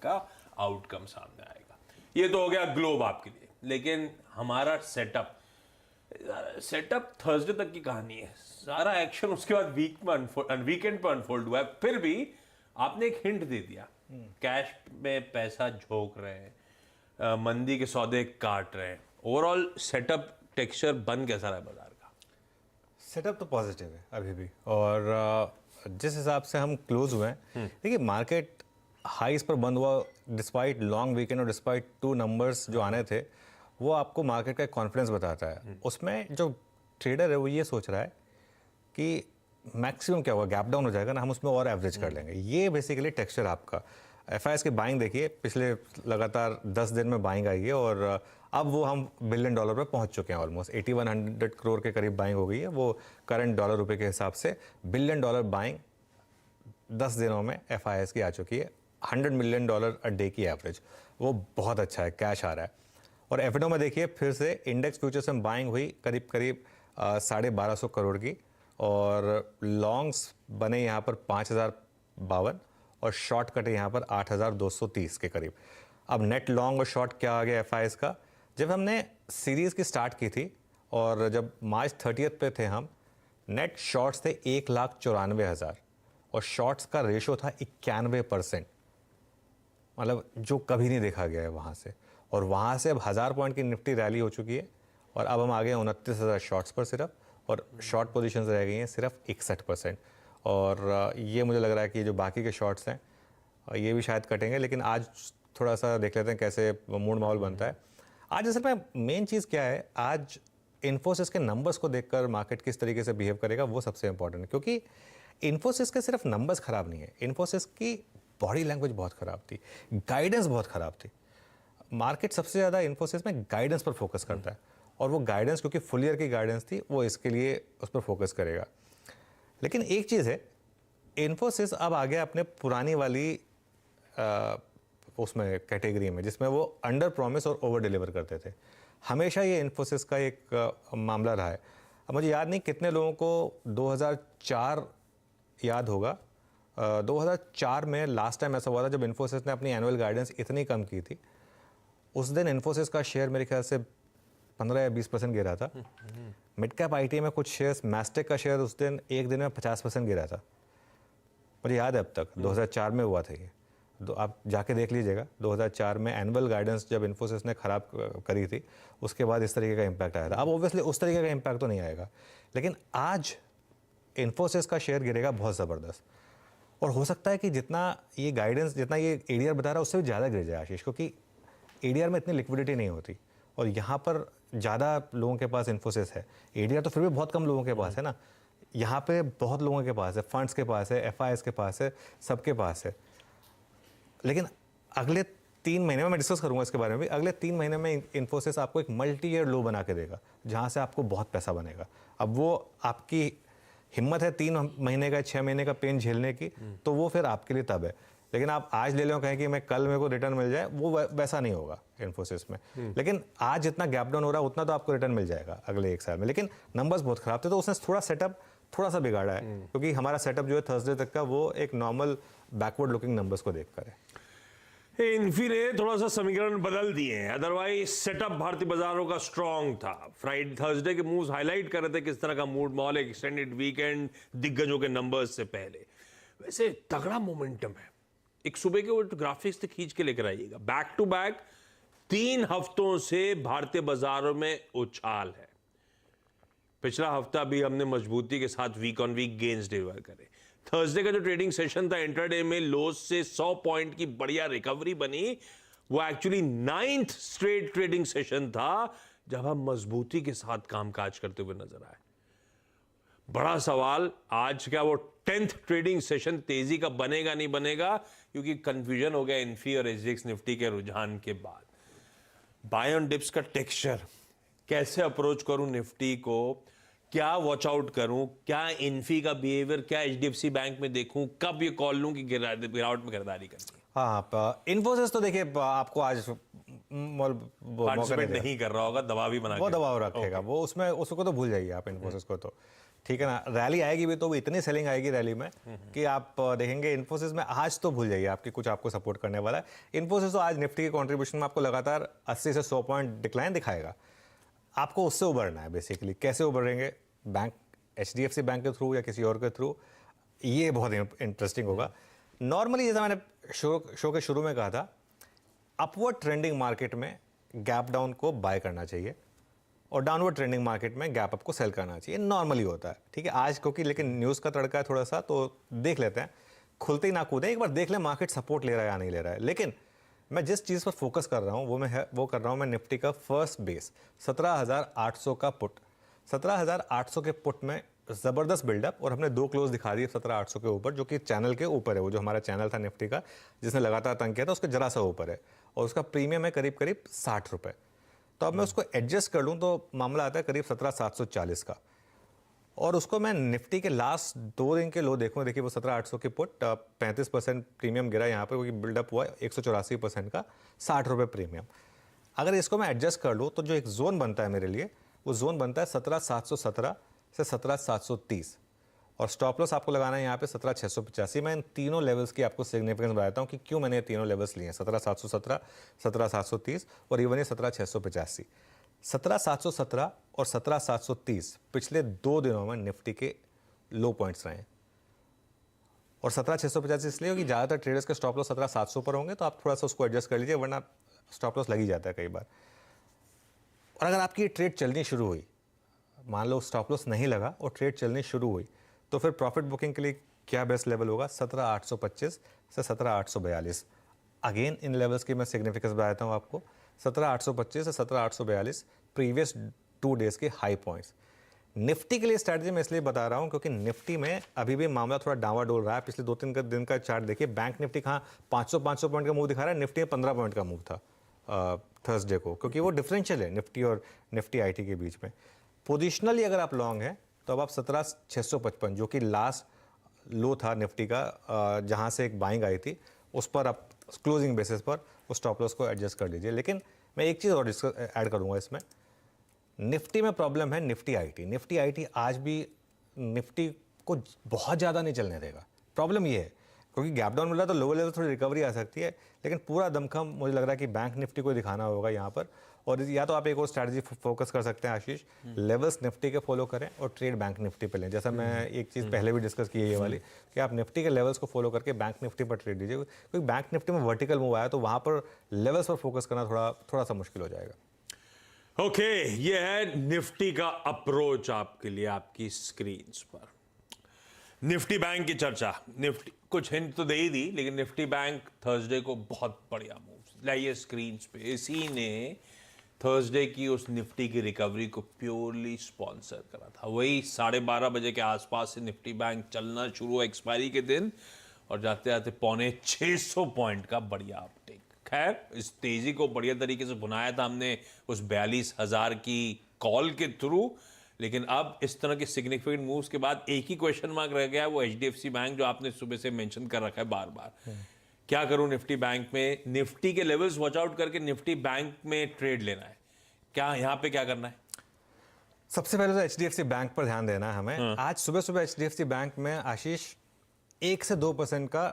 का आउटकम सामने आएगा। ये तो हो गया ग्लोब आपके लिए, लेकिन हमारा सेटअप थर्सडे तक की कहानी है। सारा एक्शन उसके बाद वीकेंड पर अनफोल्ड हुआ है। फिर भी आपने एक हिंट दे दिया, कैश में पैसा झोंक रहे हैं, मंदी के सौदे काट रहे हैं। ओवरऑल सेटअप टेक्सचर बन कैसा रहा है बाजार का? सेटअप तो पॉजिटिव है अभी भी, और जिस हिसाब से हम क्लोज हुए हैं, देखिए मार्केट हाईस पर बंद हुआ डिस्पाइट लॉन्ग वीकेंड और डिस्पाइट 2 नंबर्स जो आने थे, वो आपको मार्केट का कॉन्फिडेंस बताता है। उसमें जो ट्रेडर है वो ये सोच रहा है कि मैक्सिमम क्या होगा, गैप डाउन हो जाएगा ना, हम उसमें और एवरेज कर लेंगे। ये बेसिकली टेक्सचर आपका एफआईएस की बाइंग देखिए, पिछले लगातार 10 दिन में बाइंग आई है, और अब वो हम $1 बिलियन पे पहुंच चुके हैं। ऑलमोस्ट 8100 करोड़ के करीब बाइंग हो गई है। वो करंट डॉलर रुपए के हिसाब से $1 बिलियन बाइंग 10 दिनों में एफआईएस की आ चुकी है। $100 मिलियन अ डे की एवरेज, वो बहुत अच्छा है, कैश आ रहा है। और एफएनओ में देखिए फिर से इंडेक्स फ्यूचर्स में बाइंग हुई करीब 1250 करोड़ की, और लॉन्ग्स बने यहाँ पर 5052 और शॉर्ट कटे यहाँ पर 8230 के करीब। अब नेट लॉन्ग और शॉर्ट क्या आ गया एफआईएस का, जब हमने सीरीज़ की स्टार्ट की थी और जब मार्च 30 पे थे हम, नेट शॉर्ट्स थे 1,94,000 और शॉर्ट्स का रेशो था 91%, मतलब जो कभी नहीं देखा गया है वहाँ से। और वहाँ से अब 1000 पॉइंट की निफ्टी रैली हो चुकी है, और अब हम आ गए 29,000 शॉर्ट्स पर सिर्फ, और शॉर्ट पोजीशंस रह गई हैं सिर्फ 61%। और ये मुझे लग रहा है कि जो बाकी के शॉर्ट्स हैं ये भी शायद कटेंगे। लेकिन आज थोड़ा सा देख लेते हैं कैसे मूड माहौल बनता है। आज असल में मेन चीज़ क्या है, आज इन्फोसिस के नंबर्स को देखकर मार्केट किस तरीके से बिहेव करेगा वो सबसे इंपॉर्टेंट है, क्योंकि इन्फोसिस के सिर्फ नंबर्स खराब नहीं है, इन्फोसिस की बॉडी लैंग्वेज बहुत ख़राब थी, गाइडेंस बहुत ख़राब थी। मार्केट सबसे ज़्यादा इन्फोसिस में गाइडेंस पर फोकस करता है, और वो गाइडेंस क्योंकि फुल ईयर की गाइडेंस थी, वो इसके लिए उस पर फोकस करेगा। लेकिन एक चीज़ है, इन्फोसिस अब आ गया अपने पुरानी वाली उसमें कैटेगरी में, जिसमें वो अंडर प्रॉमिस और ओवर डिलीवर करते थे। हमेशा ये इन्फोसिस का एक मामला रहा है। अब मुझे याद नहीं कितने लोगों को 2004 याद होगा। 2004 में लास्ट टाइम ऐसा हुआ था जब इन्फोसिस ने अपनी एनुअल गाइडेंस इतनी कम की थी। उस दिन इन्फोसिस का शेयर मेरे ख्याल से 15 या 20% गिरा था। मिड कैप आईटी में कुछ शेयर्स, मैस्टेक का शेयर उस दिन एक दिन में 50% गिरा था, मुझे याद है अब तक। 2004 में हुआ था ये, तो आप जाके देख लीजिएगा। 2004 में एनुअल गाइडेंस जब इन्फोसिस ने ख़राब करी थी, उसके बाद इस तरीके का इम्पैक्ट आया था। अब ऑब्वियसली उस तरीके का इम्पैक्ट तो नहीं आएगा, लेकिन आज इन्फोसिस का शेयर गिरेगा बहुत ज़बरदस्त। और हो सकता है कि जितना ये गाइडेंस, जितना ये एडीआर बता रहा है, उससे भी ज़्यादा गिर जाए आशीष, क्योंकि एडीआर में इतनी लिक्विडिटी नहीं होती, और यहाँ पर ज़्यादा लोगों के पास इन्फोसिस है। एडीआर तो फिर भी बहुत कम लोगों के पास है ना, यहाँ पे बहुत लोगों के पास है, फंड्स के पास है, एफआईएस के पास है, सबके पास है। लेकिन अगले 3 महीने में, मैं डिस्कस करूंगा इसके बारे में भी, अगले 3 महीने में इन्फोसिस आपको एक मल्टी ईयर लो बना के देगा, जहाँ से आपको बहुत पैसा बनेगा। अब वो आपकी हिम्मत है 3 महीने का, 6 महीने का पेन झेलने की, तो वो फिर आपके लिए तब है। लेकिन आप आज ले लो, कहें कि मैं कल मेरे को रिटर्न मिल जाए, वो वैसा नहीं होगा इन्फोसिस में। लेकिन आज जितना गैप डाउन हो रहा है उतना तो आपको रिटर्न मिल जाएगा अगले 1 साल में। लेकिन नंबर्स बहुत खराब थे, तो उसने थोड़ा सेटअप थोड़ा सा बिगाड़ा है, क्योंकि हमारा सेटअप जो है थर्सडे तक का, वो एक नॉर्मल बैकवर्ड लुकिंग नंबर्स को देखकर है। इन्फी ने थोड़ा सा समीकरण बदल दिए हैं, अदरवाइज सेटअप भारतीय बाजारों का स्ट्रांग था। फ्राइडे थर्सडे के मूव्स हाईलाइट कर रहे थे किस तरह का मूड माहौल है एक्सटेंडेड वीकेंड, दिग्गजों के नंबर्स से पहले। वैसे तगड़ा मोमेंटम है, एक सुबह के वो ग्राफिक्स से खींच के लेकर आइएगा। बैक टू बैक 3 हफ्तों से भारतीय बाजारों में उछाल है। पिछला हफ्ता भी हमने मजबूती के साथ week on week gains deliver करे। थर्सडे का जो ट्रेडिंग सेशन था, इंट्राडे में लोज से 100 पॉइंट की बढ़िया रिकवरी बनी। वो actually 9th straight trading session था जब हम मजबूती के साथ कामकाज करते हुए नजर आए। बड़ा सवाल आज क्या वो 10th ट्रेडिंग सेशन तेजी का बनेगा नहीं बनेगा, क्योंकि कंफ्यूजन हो गया इन्फी और एसजीएक्स निफ्टी के रुझान के बाद। बाय ऑन डिप्स का टेक्सचर, कैसे अप्रोच करूं निफ्टी को, क्या वॉच आउट करूं, क्या इन्फी का बिहेवियर, क्या एचडीएफसी बैंक में देखूं, कब ये कॉल लूं कि गिरावट में खरीदारी करनी। हाँ, इन्फोसिस तो देखिए आपको आज पार्टिसिपेट नहीं कर रहा होगा, दबाव ही बना, वो दबाव रखेगा, वो उसमें उसको तो भूल जाइए आप इन्फोसिस को। तो ठीक है ना, रैली आएगी भी तो वो इतनी सेलिंग आएगी रैली में कि आप देखेंगे इन्फोसिस में आज तो भूल जाइए आपकी कुछ आपको सपोर्ट करने वाला है। इन्फोसिस तो आज निफ्टी के कंट्रीब्यूशन में आपको लगातार 80 से 100 पॉइंट डिक्लाइन दिखाएगा। आपको उससे उभरना है बेसिकली। कैसे उभरेंगे? बैंक, HDFC बैंक के थ्रू या किसी और के थ्रू, ये बहुत इंटरेस्टिंग होगा। नॉर्मली जैसा मैंने शो के शुरू में कहा था, अपवर्ड ट्रेंडिंग मार्केट में गैप डाउन को बाय करना चाहिए और डाउनवर्ड ट्रेंडिंग मार्केट में गैप अप को सेल करना चाहिए। नॉर्मली होता है, ठीक है। आज क्योंकि लेकिन न्यूज़ का तड़का है थोड़ा सा, तो देख लेते हैं। खुलते ही ना कूदें, एक बार देख लें मार्केट सपोर्ट ले रहा है या नहीं ले रहा है। लेकिन मैं जिस चीज़ पर फोकस कर रहा हूँ वो कर रहा हूँ मैं निफ्टी का फर्स्ट बेस 17,800 का पुट। 17,800 के पुट में ज़बरदस्त बिल्डअप और हमने 2 क्लोज दिखा दिए 17,800 के ऊपर, जो कि चैनल के ऊपर है। वो जो हमारा चैनल था निफ्टी का जिसने लगातार तंग किया था, उसके जरा सा ऊपर है और उसका प्रीमियम है करीब करीब 60 रुपये। तो अब मैं उसको एडजस्ट कर लूँ तो मामला आता है करीब 17,740 का। और उसको मैं निफ्टी के लास्ट 2 दिन के लो देखूँ, देखिए वो 17,800 के पुट 35% प्रीमियम गिरा यहाँ पे, क्योंकि बिल्डअप हुआ 184% का 60 रुपये प्रीमियम। अगर इसको मैं एडजस्ट कर लूँ तो जो एक जोन बनता है मेरे लिए, वो जोन बनता है 17,717 से 17,730 और स्टॉप लॉस आपको लगाना है यहाँ पे 17,685। मैं इन तीनों लेवल्स की आपको सिग्निफिकेंस बताता हूँ कि क्यों मैंने ये तीनों लेवल्स लिए हैं, 17,717, 17,730 और इवन ये 17,685। 17,717 और 17,730 पिछले 2 दिनों में निफ्टी के लो पॉइंट्स रहे हैं। और 17,685 इसलिए क्योंकि ज़्यादातर ट्रेडर्स के स्टॉप लॉस 17,700 पर होंगे, तो आप थोड़ा सा उसको एडजस्ट कर लीजिए, वरना स्टॉप लॉस लग ही जाता है कई बार। और अगर आपकी ट्रेड चलनी शुरू हुई, मान लो स्टॉप लॉस नहीं लगा और ट्रेड चलनी शुरू हुई, तो फिर प्रॉफिट बुकिंग के लिए क्या बेस्ट लेवल होगा? 17,825 से 17,842। अगेन इन लेवल्स की मैं सिग्निफिकेंस बताता हूँ आपको। 17,825 से 17,842 प्रीवियस 2 डेज के हाई पॉइंट्स। निफ्टी के लिए स्ट्रैटेजी मैं इसलिए बता रहा हूँ क्योंकि निफ्टी में अभी भी मामला थोड़ा डावाडोल रहा है। पिछले 2-3 दिन का चार्ट देखिए, बैंक निफ्टी कहाँ 500 पॉइंट का मूव दिखा रहा है, निफ्टी में 15 पॉइंट का मूव था थर्सडे को, क्योंकि वो डिफरेंशियल है निफ्टी और निफ्टी IT के बीच में। पोजिशनली अगर आप लॉन्ग हैं तो अब आप 17,655 जो कि लास्ट लो था निफ्टी का, जहां से एक बाइंग आई थी, उस पर आप क्लोजिंग बेसिस पर उस स्टॉप लॉस को एडजस्ट कर लीजिए। लेकिन मैं एक चीज़ और ऐड करूंगा इसमें, निफ्टी में प्रॉब्लम है निफ्टी IT। निफ्टी IT आज भी निफ्टी को बहुत ज़्यादा नहीं चलने देगा। प्रॉब्लम ये है क्योंकि गैप डाउन मिल रहा है तो लोअर लेवल थोड़ी रिकवरी आ सकती है, लेकिन पूरा दमखम मुझे लग रहा है कि बैंक निफ्टी को दिखाना होगा यहाँ पर। और या तो आप एक और स्ट्रैटेजी फोकस कर सकते हैं आशीष, लेवल्स निफ्टी के फॉलो करें और ट्रेड बैंक निफ्टी पे लें। जैसा मैं एक चीज़ पहले भी डिस्कस की है ये वाली, कि आप निफ्टी के लेवल्स को फॉलो करके बैंक निफ्टी पर ट्रेड दीजिए, क्योंकि बैंक निफ्टी में वर्टिकल मूव आया तो वहाँ पर लेवल्स पर फोकस करना थोड़ा सा मुश्किल हो जाएगा। ओके, ये है निफ्टी का अप्रोच आपके लिए आपकी स्क्रीन पर। निफ्टी बैंक की चर्चा, निफ्टी कुछ हिंट तो दे ही दी, लेकिन निफ्टी बैंक थर्सडे को बहुत बढ़िया मूव लाइए स्क्रीन पे। इसी ने थर्सडे की उस निफ्टी की रिकवरी को प्योरली स्पॉन्सर करा था। वही 12:30 बजे के आसपास से निफ्टी बैंक चलना शुरू हुआ एक्सपायरी के दिन, और जाते जाते 650 पॉइंट का बढ़िया अपटेक। खैर, इस तेजी को बढ़िया तरीके से बुनाया था हमने उस 42,000 की कॉल के थ्रू, लेकिन अब इस तरह के सिग्निफिकेंट मूव्स के बाद एक ही क्वेश्चन मार्क रह गया, वो HDFC बैंक जो आपने सुबह से मेंशन कर रखा है बार बार। क्या करूं निफ्टी बैंक में? निफ्टी के लेवल्स वॉच आउट करके निफ्टी बैंक में ट्रेड लेना है क्या? यहां पे क्या करना है? सबसे पहले तो HDFC बैंक पर ध्यान देना है हमें। आज सुबह सुबह HDFC बैंक में आशीष 1 से 2% का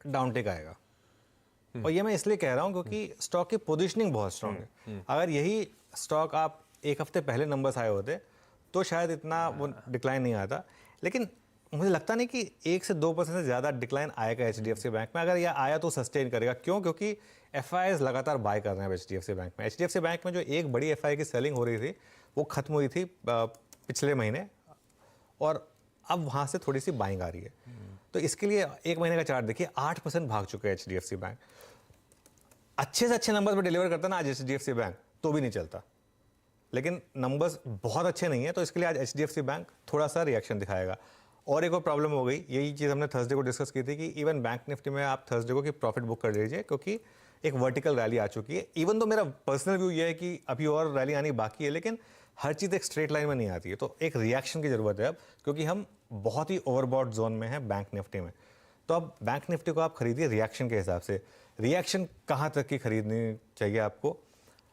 डाउन टेक आएगा, और ये मैं इसलिए कह रहा हूं क्योंकि स्टॉक की पोजीशनिंग बहुत स्ट्रांग है। अगर यही स्टॉक आप 1 हफ्ते पहले नंबर्स आए होते तो शायद इतना वो डिक्लाइन नहीं आता, लेकिन मुझे लगता नहीं कि 1 से 2% से ज़्यादा डिक्लाइन आएगा HDFC बैंक में। अगर यह आया तो सस्टेन करेगा। क्यों? क्योंकि FIs लगातार बाय कर रहे हैं HDFC बैंक में। HDFC बैंक में जो एक बड़ी FI की सेलिंग हो रही थी वो खत्म हुई थी पिछले महीने, और अब वहाँ से थोड़ी सी बाइंग आ रही है। तो इसके लिए 1 महीने का चार्ट देखिए, 8% भाग चुके हैं HDFC बैंक। अच्छे से अच्छे नंबर पर डिलीवर करता ना आज HDFC बैंक तो भी नहीं चलता, लेकिन नंबर्स बहुत अच्छे नहीं है, तो इसके लिए आज HDFC बैंक थोड़ा सा रिएक्शन दिखाएगा। और एक और प्रॉब्लम हो गई, यही चीज़ हमने थर्सडे को डिस्कस की थी कि इवन बैंक निफ्टी में आप थर्सडे को कि प्रॉफिट बुक कर लीजिए, क्योंकि एक वर्टिकल रैली आ चुकी है। इवन तो मेरा पर्सनल व्यू ये है कि अभी और रैली आनी बाकी है, लेकिन हर चीज़ एक स्ट्रेट लाइन में नहीं आती है, तो एक रिएक्शन की ज़रूरत है अब, क्योंकि हम बहुत ही ओवरबॉट जोन में हैं बैंक निफ्टी में। तो अब बैंक निफ्टी को आप खरीदिए रिएक्शन के हिसाब से। रिएक्शन कहाँ तक की खरीदनी चाहिए आपको?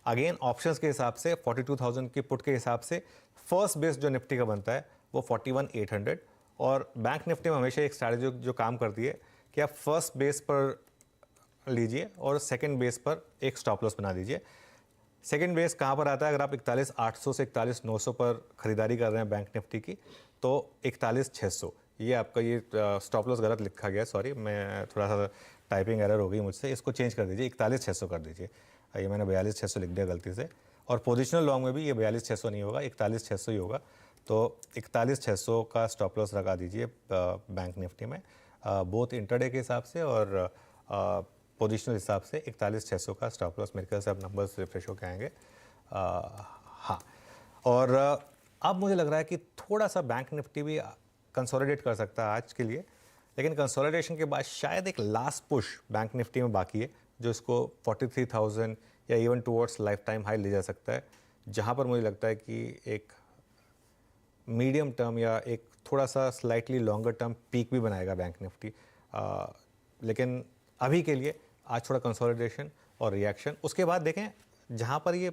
अगेन ऑप्शंस के हिसाब से 42,000 की पुट के हिसाब से फर्स्ट बेस जो निफ्टी का बनता है वो 41,800। और बैंक निफ्टी में हमेशा एक स्ट्रैटेजी जो काम करती है कि आप फर्स्ट बेस पर लीजिए और सेकंड बेस पर एक स्टॉप लॉस बना दीजिए। सेकंड बेस कहाँ पर आता है? अगर आप 41,800 से 41,900 पर खरीदारी कर रहे हैं बैंक निफ्टी की, तो 41,600, ये आपका ये स्टॉप लॉस गलत लिखा गया, सॉरी, मैं थोड़ा सा टाइपिंग एरर हो गई मुझसे, इसको चेंज कर दीजिए, 41,600 कर दीजिए। ये मैंने 42,600 लिख दिया गलती से। और पोजिशनल लॉन्ग में भी ये 42,600 नहीं होगा, 41,600 ही होगा। तो 41,600 का स्टॉप लॉस लगा दीजिए बैंक निफ्टी में, बोथ इंटरडे के हिसाब से और पोजिशनल हिसाब से। 41,600 का स्टॉप लॉस, मेरे ख्याल से अब नंबर्स रिफ्रेश होकर आएंगे। हाँ, और अब मुझे लग रहा है कि थोड़ा सा बैंक निफ्टी भी कंसोलिडेट कर सकता है आज के लिए, लेकिन कंसोलिडेशन के बाद शायद एक लास्ट पुश बैंक निफ्टी में बाकी है, जो इसको 43,000 या even towards life time high ले जा सकता है, जहाँ पर मुझे लगता है कि एक मीडियम टर्म या एक थोड़ा सा स्लाइटली लॉन्गर टर्म पीक भी बनाएगा बैंक निफ्टी। लेकिन अभी के लिए आज थोड़ा कंसोलिडेशन और रिएक्शन, उसके बाद देखें जहाँ पर ये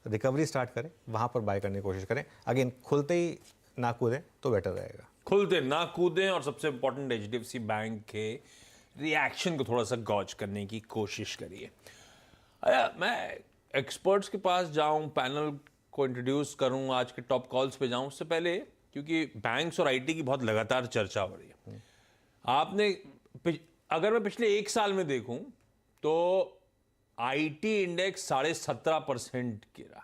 रिकवरी स्टार्ट करें वहाँ पर बाय करने की कोशिश करें। अगेन खुलते ही ना कूदें तो बेटर रहेगा। खुलते ना कूदें, और सबसे इंपॉर्टेंट एचडीएफसी बैंक के रिएक्शन को थोड़ा सा गॉज करने की कोशिश करिए। मैं एक्सपर्ट्स के पास जाऊं, पैनल को इंट्रोड्यूस करूं, आज के टॉप कॉल्स पे जाऊं, उससे पहले क्योंकि बैंक्स और आईटी की बहुत लगातार चर्चा हो रही है, आपने अगर मैं पिछले एक साल में देखूं तो आईटी इंडेक्स 17.5% गिरा।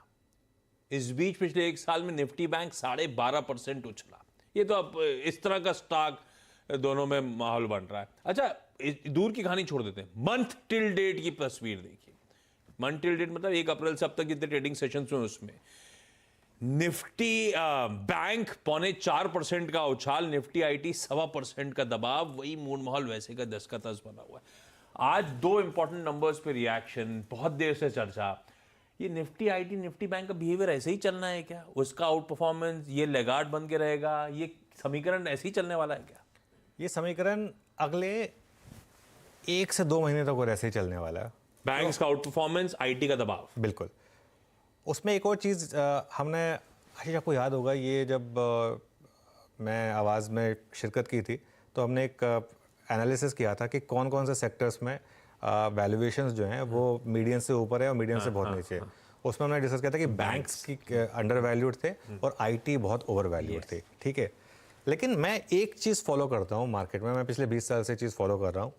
इस बीच पिछले एक साल में निफ्टी बैंक 12.5% उछला। ये तो अब इस तरह का स्टॉक दोनों में माहौल बन रहा है। अच्छा, दूर की कहानी छोड़ देते हैं, मंथ टिल डेट की तस्वीर देखिए। मंथ टिल डेट मतलब 1 अप्रैल से अब तक जितने ट्रेडिंग सेशंस हुए उसमें निफ्टी बैंक 0.4% का उछाल, निफ्टी आईटी 1.25% का दबाव, वही मूड माहौल वैसे का 10 का 10 बना हुआ है। आज दो इंपॉर्टेंट नंबर्स पे रिएक्शन, बहुत देर से चर्चा। ये निफ्टी आईटी निफ्टी बैंक का बिहेवियर ऐसे ही चलना है क्या? उसका आउट परफॉर्मेंस ये लेगार्ड बन के रहेगा? ये समीकरण ऐसे ही चलने वाला है क्या? ये समीकरण अगले 1 से 2 महीने तक और ऐसे ही चलने वाला है। बैंक्स का आउट परफॉर्मेंस, आईटी का दबाव। बिल्कुल। उसमें एक और चीज़ हमने, आशीष आपको याद होगा, ये जब मैं आवाज़ में शिरकत की थी तो हमने एक एनालिसिस किया था कि कौन कौन से सेक्टर्स में वैल्यूएशंस जो हैं वो मीडियन से ऊपर है और मीडियन से बहुत नीचे है। उसमें हमने डिस्कस किया था कि बैंक्स की अंडर वैल्यूड थे और आईटी बहुत ओवर वैल्यूड थे, ठीक है। लेकिन मैं एक चीज़ फॉलो करता हूँ मार्केट में, मैं पिछले 20 साल से चीज़ फॉलो कर रहा हूँ।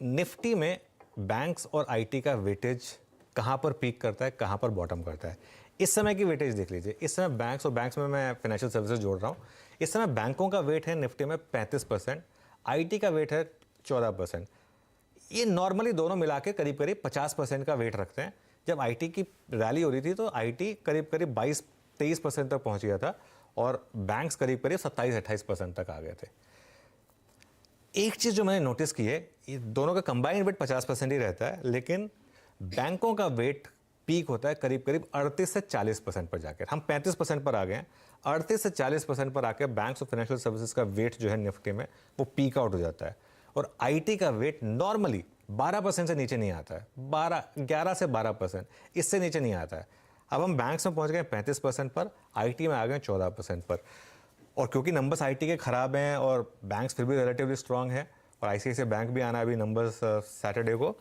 निफ्टी में बैंक्स और आईटी का वेटेज कहाँ पर पीक करता है, कहाँ पर बॉटम करता है। इस समय की वेटेज देख लीजिए। इस समय बैंक्स, और बैंक्स में मैं फाइनेंशियल सर्विसेज जोड़ रहा हूँ, इस समय बैंकों का वेट है निफ्टी में 35%, आईटी का वेट है 14%। ये नॉर्मली दोनों मिला के करीब करीब 50% का वेट रखते हैं। जब आईटी की रैली हो रही थी तो आईटी करीब करीब 22-23% तक पहुँच गया था और बैंक्स करीब करीब 27-28% तक आ गए थे। एक चीज़ जो मैंने नोटिस की है, ये दोनों का कंबाइंड वेट 50% ही रहता है, लेकिन बैंकों का वेट पीक होता है करीब करीब 38 से 40% पर जाकर। हम 35% पर आ गए हैं, 38 से 40% पर आकर बैंक्स और फाइनेंशियल सर्विसेज का वेट जो है निफ्टी में वो पीक आउट हो जाता है। और आईटी का वेट नॉर्मली 12% से नीचे नहीं आता है, 11 से 12%, इससे नीचे नहीं आता है। अब हम बैंक्स में पहुंच गए 35% पर, आईटी में आ गए 14% पर। और क्योंकि नंबर्स आईटी के ख़राब हैं और बैंक्स फिर भी रिलेटिवली स्ट्रांग है, और आईसीआईसीआई बैंक भी आना है अभी नंबर्स सैटरडे को,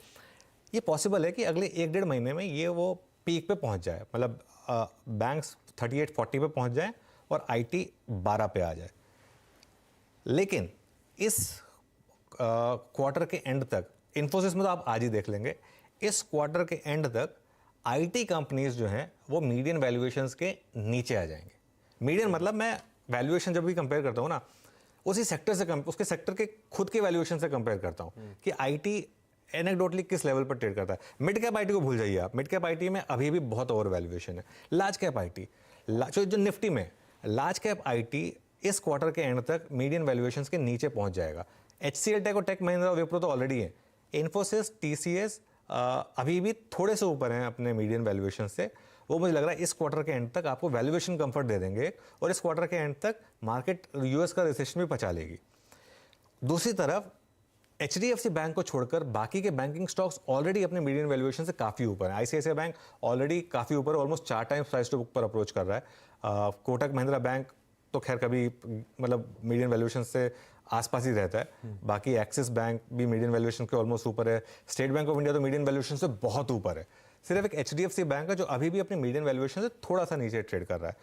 ये पॉसिबल है कि अगले 1-1.5 महीने में ये वो पीक पे पहुंच जाए। मतलब बैंक्स 38-40 पे पहुंच जाए और आईटी 12 पे आ जाए। लेकिन इस क्वार्टर के एंड तक, इन्फोसिस में तो आप आज ही देख लेंगे, इस क्वार्टर के एंड तक आईटी कंपनीज जो हैं वो मीडियन वैल्यूएशंस के नीचे आ जाएंगे। मीडियन मतलब मैं वैल्यूएशन जब भी कंपेयर करता हूँ ना, उसी सेक्टर से उसके सेक्टर के खुद के वैल्यूएशन से कंपेयर करता हूँ कि आईटी एनेक्डोटली किस लेवल पर ट्रेड करता है। मिड कैप आईटी को भूल जाइए आप, मिड कैप आईटी में अभी भी बहुत ओवर वैल्यूएशन है। लार्ज कैप आईटी, जो निफ्टी में लार्ज कैप आईटी इस क्वार्टर के एंड तक मीडियन वैल्यूएशंस के नीचे पहुंच जाएगा। एचसीएल टेक और टेक महिंद्रा और विप्रो तो ऑलरेडी है। इन्फोसिस, टीसीएस अभी भी थोड़े से ऊपर हैं अपने मीडियन वैल्यूएशन से। वो मुझे लग रहा है इस क्वार्टर के एंड तक आपको वैल्यूएशन कंफर्ट दे देंगे और इस क्वार्टर के एंड तक मार्केट यूएस का रिसेशन भी पचा लेगी। दूसरी तरफ एचडीएफसी बैंक को छोड़कर बाकी के बैंकिंग स्टॉक्स ऑलरेडी अपने मीडियन वैल्यूएशन से काफ़ी ऊपर है। आईसीआईसीआई बैंक ऑलरेडी काफ़ी ऊपर, almost 4 times price to book पर अप्रोच कर रहा है। कोटक महिंद्रा बैंक तो खैर कभी मतलब मीडियन वैल्यूएशन से आसपास ही रहता है। बाकी एक्सिस बैंक भी मीडियन वैल्यूएशन के ऑलमोस्ट ऊपर है। स्टेट बैंक ऑफ इंडिया तो मीडियन वैल्यूएशन से बहुत ऊपर है। सिर्फ एक HDFC बैंक है जो अभी भी अपनी मीडियन वैल्यूएशन से थोड़ा सा नीचे ट्रेड कर रहा है।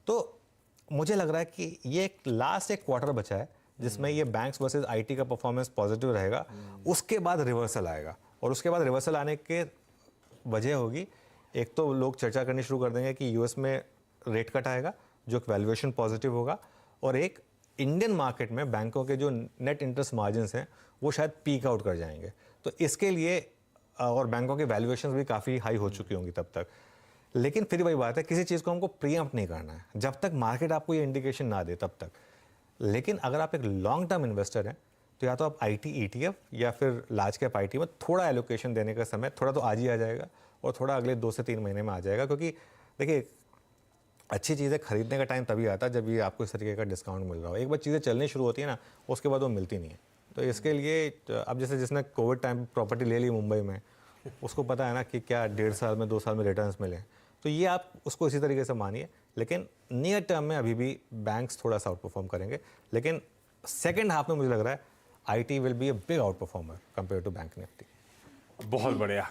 तो मुझे लग रहा है कि ये एक क्वार्टर बचा है जिसमें ये बैंक्स वर्सेस IT का परफॉर्मेंस पॉजिटिव रहेगा। उसके बाद रिवर्सल आएगा, और उसके बाद रिवर्सल आने के वजह होगी, एक तो लोग चर्चा करनी शुरू कर देंगे कि US में रेट कट आएगा जो वैल्यूएशन पॉजिटिव होगा, और एक इंडियन मार्केट में बैंकों के जो नेट इंटरेस्ट मार्जिन्स हैं वो शायद पीक आउट कर जाएंगे। तो इसके लिए और बैंकों की वैल्यूएशन भी काफ़ी हाई हो चुकी होंगी तब तक। लेकिन फिर वही बात है, किसी चीज़ को हमको प्रीएम्प्ट नहीं करना है जब तक मार्केट आपको ये इंडिकेशन ना दे तब तक। लेकिन अगर आप एक लॉन्ग टर्म इन्वेस्टर हैं तो या तो आप IT ETF या फिर लार्ज कैप IT में थोड़ा एलोकेशन देने का समय थोड़ा तो आज ही आ जाएगा, और थोड़ा अगले 2 से 3 महीने में आ जाएगा। क्योंकि देखिए, अच्छी चीज़ें खरीदने का टाइम तभी आता है जब ये आपको इस तरीके का डिस्काउंट मिल रहा हो। एक बार चीज़ें चलनी शुरू होती है ना, उसके बाद वो मिलती नहीं है। तो इसके लिए अब जैसे जिसने कोविड टाइम प्रॉपर्टी ले ली मुंबई में, उसको पता है ना कि क्या 1.5 साल में 2 साल में रिटर्न्स मिले। तो ये आप उसको इसी तरीके से मानिए। लेकिन नियर टर्म में अभी भी बैंक्स थोड़ा सा आउट परफॉर्म करेंगे, लेकिन सेकेंड हाफ में मुझे लग रहा है IT will be a big outperformer compare to bank Nifty. बहुत बढ़िया।